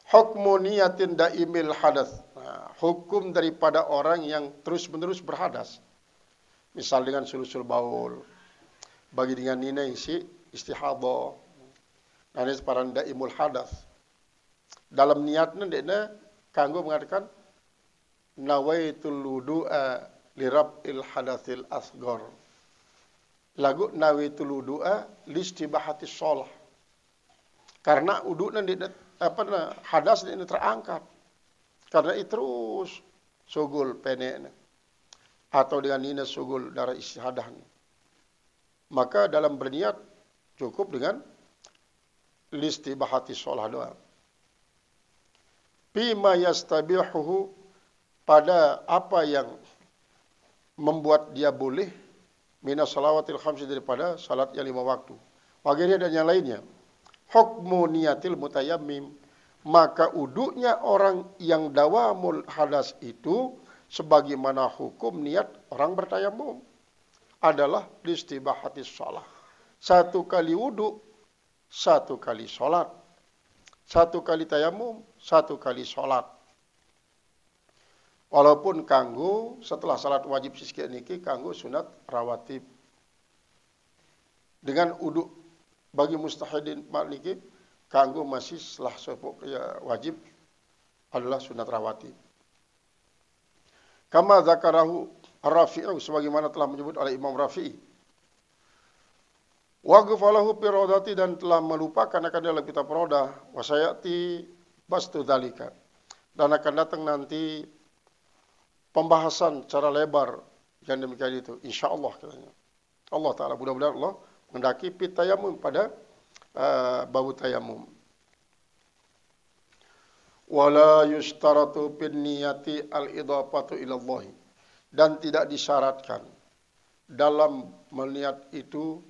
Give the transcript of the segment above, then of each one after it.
Hukmu niyatin daimil hadas. Nah, hukum daripada orang yang terus-menerus berhadas. Misal dengan sulusul baul, bagi dengan nina isi istihadah. Nah, ini separan daimul hadas. Dalam niatnya dia kanggo mengatakan nawaitul wudu'a lirab'il hadatsil asghar. Lagu nawaitul wudu'a listibahatis shalah. Karena uduknya hadas ini terangkat. Karena itu terus sugul pendek atau dengan nina sugul darah istihadah. Maka dalam berniat cukup dengan listibahati shalah doang. Bima yastabihuhu, pada apa yang membuat dia boleh minas salawatil khamsi, daripada salat yang 5 waktu. Wagirnya dan yang lainnya. Hukmu niyatil mutayammim, maka uduknya orang yang dawamul hadas itu sebagaimana hukum niat orang bertayamum adalah listibahatis shalah. 1 kali wudu, 1 kali sholat. 1 kali tayamum, 1 kali sholat. Walaupun kanggo setelah salat wajib siski niki kanggo sunat rawatib. Dengan uduk bagi mustahidin niki kanggo masih setelah wajib adalah sunat rawatib. Kama zakarahu Rafi'i, sebagaimana telah menyebut oleh Imam Rafi'i. Wa ghafalahu pirodati, dan telah melupakan akan dalam kitab Rodah. Wa sayati bastu dzalika, dan akan datang nanti pembahasan secara lebar yang demikian itu, insyaallah katanya. Allah Ta'ala, mudah-mudahan Allah mendaki pitayamum pada babu tayamum. Wala yustaratu bin niyati al-idafatu ilallah, dan tidak disyaratkan dalam meniat itu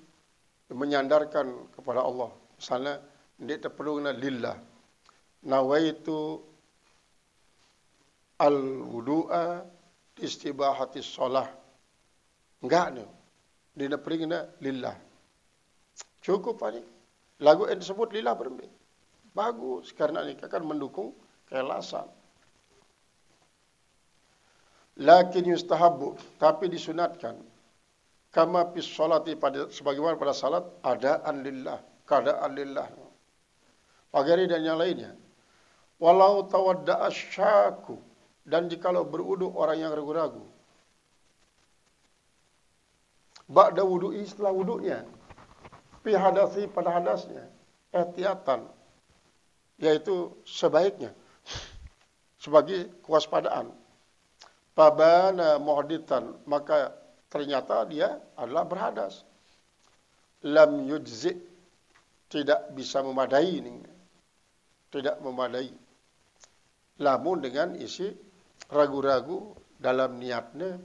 menyandarkan kepada Allah. Misalnya tidak perlu lillah, nawaitu al-wudu'a istibahati shalah, enggak nih, dia perlu lillah. Cukup ini lagu yang disebut lillah berembe bagus, karena ini akan mendukung keikhlasan. Lakin yustahabbu, tapi disunatkan, kama fis sholati, pada sebagaimana pada salat, adaan lillah, keadaan lillah. Pagari dan yang lainnya. Walau tawadda'a syaku, dan jikalau berudu orang yang ragu-ragu. Ba'da wudu'i, setelah wudu'nya. Fi hadasi, pada hadasnya. Ihtiyatan, yaitu sebaiknya, sebagai kewaspadaan. Fabana muhditan, maka ternyata dia adalah berhadas. Lam yujzi, tidak bisa memadai ini. Tidak memadai. Lamun dengan isi ragu-ragu dalam niatnya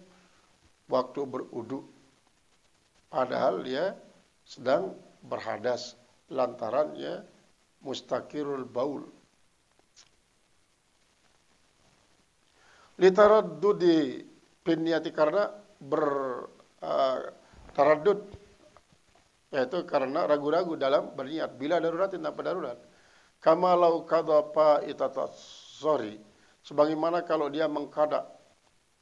waktu berudu, padahal dia sedang berhadas lantaran dia mustaqirul baul. Litaraddudi binniyati, karena bertaraddud, yaitu karena ragu-ragu dalam berniat bila darurat tanpa darurat. Kama lau qadha itatasori, sebagaimana kalau dia mengqada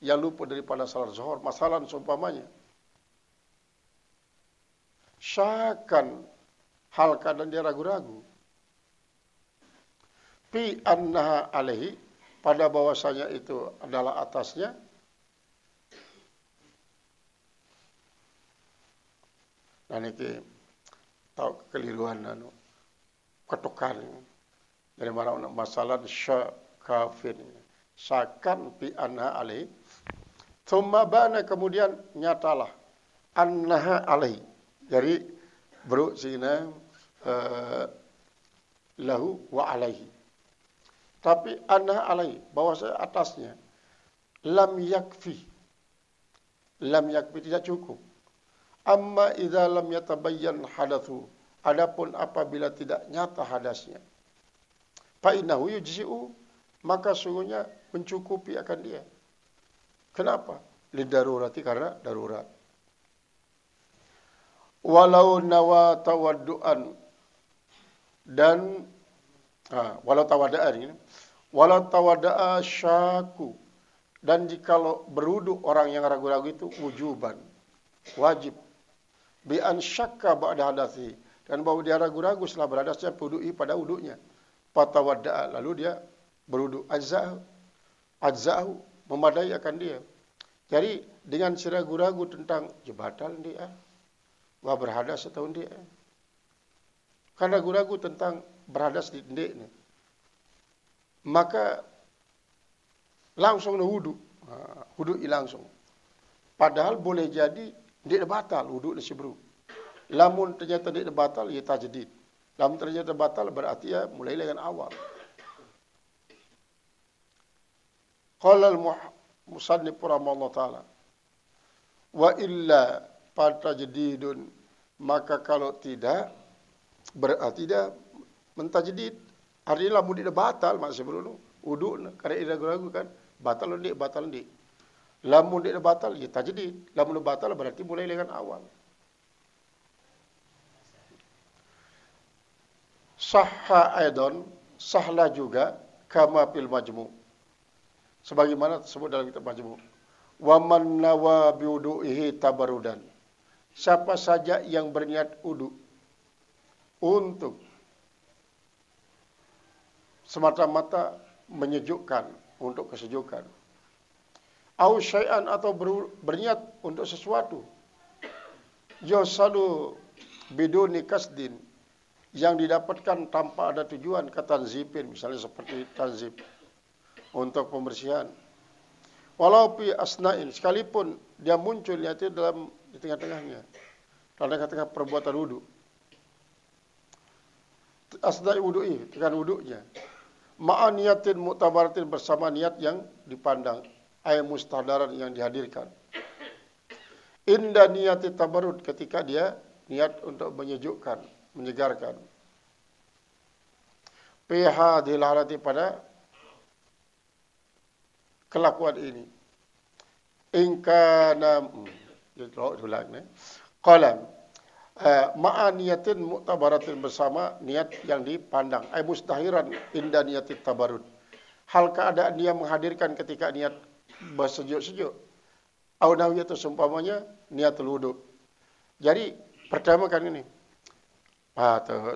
yang luput daripada salat zuhur, masalan seumpamanya syakan, hal keadaan dia ragu-ragu, fi annaha alaihi, pada bahwasanya itu adalah atasnya, dan ini tahu kekeliruan ketukan dari mana masalah syakafin, syakan fi annaha alaihi, thumma bana, kemudian nyatalah annaha alaihi, dari beruk sina lahu wa alaihi, tapi annaha alaihi, bahwasanya atasnya, lam yakfi, tidak cukup. Amma idza lam yatabayyan hadatsu, adapun apabila tidak nyata hadasnya, fa innahu yujzi'u, maka sungguhnya mencukupi akan dia. Kenapa? Lidarurati, karena darurat. Walau nawa tawaddu'an, dan Walau tawada'an ini. Walau tawada'a syaku. Dan jikalau berwudu orang yang ragu-ragu itu wujuban. Wajib. Bi'an syakka ba'da hadasi. Dan bahwa dia ragu-ragu setelah berhadasnya wudu'i pada wudu'nya. Fatawada'a. Lalu dia berwudu. Ajza'ahu. Memadai akan dia. Jadi dengan si ragu-ragu tentang batal dia. Wah berhadas atau dia. Kan ragu-ragu tentang berhadas di ini. Maka langsung wudu. Wudu'i langsung. Padahal boleh jadi dia batal wudu' disebru. Lamun ternyata dia batal ya tajdid. Lamun ternyata batal berarti ya mulai dengan awal. Qala al-musannif rahimahullah taala wa illa fatajdidun, maka kalau tidak berarti dia mentajdid. Artinya lamun dia batal maksud sebelum wudu karena dia ragu-ragu kan batal ndik. Lamun dia batal ya tajdid. Lamun batal berarti mulai dengan awal. Sahha aidan, sahlah juga kama fil majmu'. Sebagaimana tersebut dalam kitab Majmu'. Wa man nawa bi wudu'ihi tabarrudan. Siapa saja yang berniat wudu untuk semata-mata menyejukkan, untuk kesejukan. Au syai'an, atau berniat untuk sesuatu. Yusadu biduni kasdin, yang didapatkan tanpa ada tujuan, katanzipin, misalnya seperti tanzib untuk pembersihan. Walau fi asna'in, sekalipun dia muncul itu di tengah-tengahnya, dalam tengah-tengah perbuatan wudu. Asna'i wudu'i, dengan wudu'nya. Ma'a niyatin mu'tabaratin, bersama niat yang dipandang, ay mustahdaran, yang dihadirkan. Inda niyati tabarrud, ketika dia niat untuk menyejukkan, menyegarkan. Piha dilarati pada kelakuan ini. Ingkana qalam ma'a niyatin mu'tabaratin, bersama niat yang dipandang, ay mustahiran inda niyatit tabarrud, hal keadaan dia menghadirkan ketika niat bersejuk-sejuk. Au nawiyatu, seumpamanya niatul wudu. Jadi pertama kan ini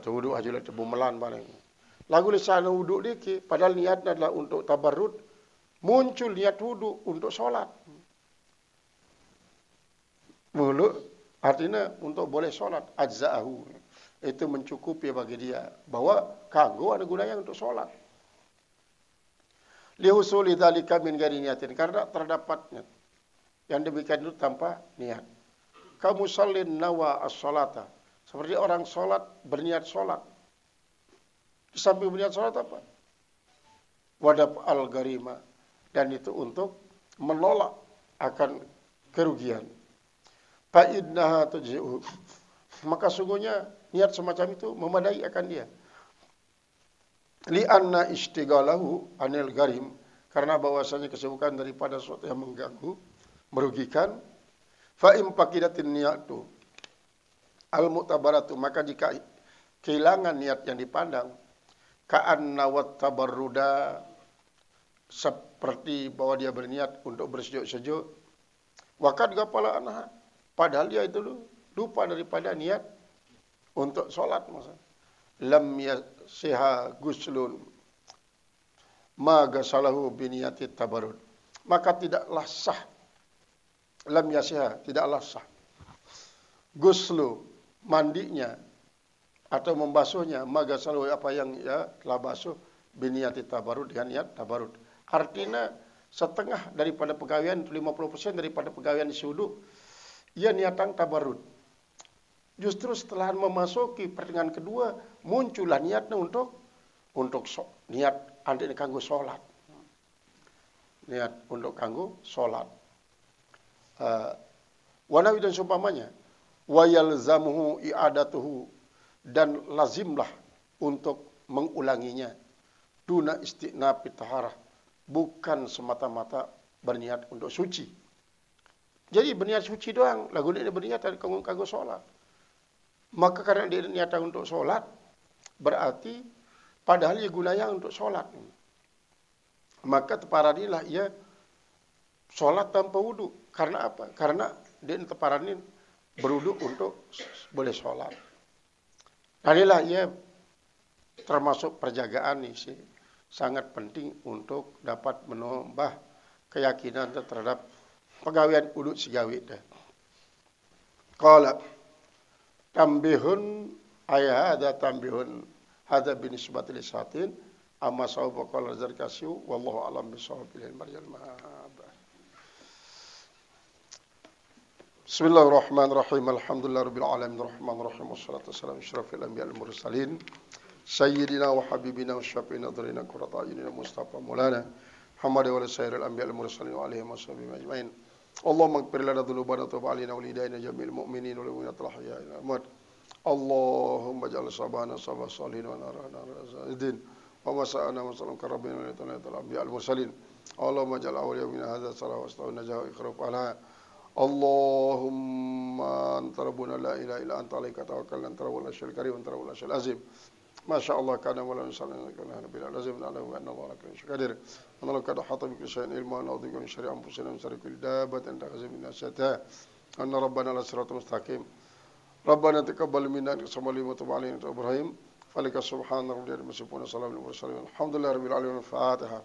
tu wudu aja lah bumelan bareng. Lagu lisan wudu dikit, padahal niatnya adalah untuk tabarrud. Muncul niat wudu untuk sholat. Mulu artinya untuk boleh sholat. Ajza'ahu. Itu mencukupi bagi dia. Bahwa kanggo ada gunanya untuk sholat. Lihusuli dzalika min ghairi niyatin. Karena terdapatnya yang demikian itu tanpa niat. Kamu musallin nawa as-sholata. Seperti orang sholat, berniat sholat. Di samping berniat sholat apa? Wadab al-gharima. Dan itu untuk menolak akan kerugian. Fa'idnaha tujzi'u. Maka sungguhnya niat semacam itu memadai akan dia. Li'anna istighalahu anil gharim. Karena bahwasanya kesibukan daripada sesuatu yang mengganggu, merugikan. Fa'im faqidatin niyatu al-mu'tabaratu. Maka jika kehilangan niat yang dipandang, ka'anna wat tabarruda, seperti bahwa dia berniat untuk bersejuk-sejuk. Waqad ghafala anha, padahal dia itu lupa daripada niat untuk sholat. Lam yasiha guslun ma ghasalahu biniyati tabarrud. Maka tidaklah sah. Lam yasiha, tidaklah sah. Guslu, mandinya atau membasuhnya, ma ghasalahu, apa yang ya telah basuh, biniyati tabarrud, dengan niat tabarrud. Artinya setengah daripada pegawaian, 50% daripada pegawaian wudu, ia niatan tabarrud. Justru setelah memasuki pertengahan kedua, muncullah niatnya untuk niat anti kanggo sholat. Niat untuk kanggo sholat. Wanawi dan seumpamanya, wa yalzamuhu i'adatuhu, dan lazimlah untuk mengulanginya. Duna istiqnafi taharah, bukan semata-mata berniat untuk suci. Jadi berniat suci doang, lagu dia berniat kanggo sholat. Maka karena dia niat untuk sholat, berarti Padahal ia gunanya untuk sholat. Maka teparan inilah ia sholat tanpa wudhu. Karena apa? Karena dia teparan ini berwudhu untuk boleh sholat. Nah, inilah ia termasuk perjagaan nih sih. Sangat penting untuk dapat menambah keyakinan terhadap pegawaian wudhu sigawi. Qala tambihun ayat tambihun hadza binisbati lisatin amma sawfa qala zarkasiu wallahu alam bisawabil marjal ma'ab. Bismillahirrahmanirrahim. Alhamdulillahirabbil alamin arrahmanir rahim wassalatu wassalamu asyrafil anbiya'il mursalin sayyidina wa habibina wa syafi'ina dzurina qurrata ayunina mustafa maulana Muhammad wa sayyidil anbiya'il mursalin wa alihi washabihi ajmain. Allahumma ighfir lana dhunubana wa tub 'alaina wa lidaina jamil mu'minin wal mu'minat al ahya'i wal amwat. Allahumma ij'al sabana sabah salihin wa narana razidin wa masa'ana wa sallam karabbina wa ta'ala anbiya'il mursalin. Allahumma ij'al awliya min hadha salah wa astaghfir najah wa ikhraf ala Allahumma anta rabbuna la ilaha illa anta alaika tawakkalna anta rabbul arsyil karim anta rabbul arsyil azim. Masya Allah kana wala nusalli kana nabil azim ala wa anna Allah ala qadir. Anallahu qad hata bi kulli shay'in ilma wa na'udzu bika min syarri anfusina wa min syarri kulli dabbatin takhazim min asyata. Anna rabbana la siratal mustaqim. Rabbana taqabbal minna innaka samul alim wa tub alaina ya Ibrahim. Falika subhana rabbika rabbil izzati amma yasifun wa salamun alal mursalin. Alhamdulillahirabbil alamin. Al-Fatihah.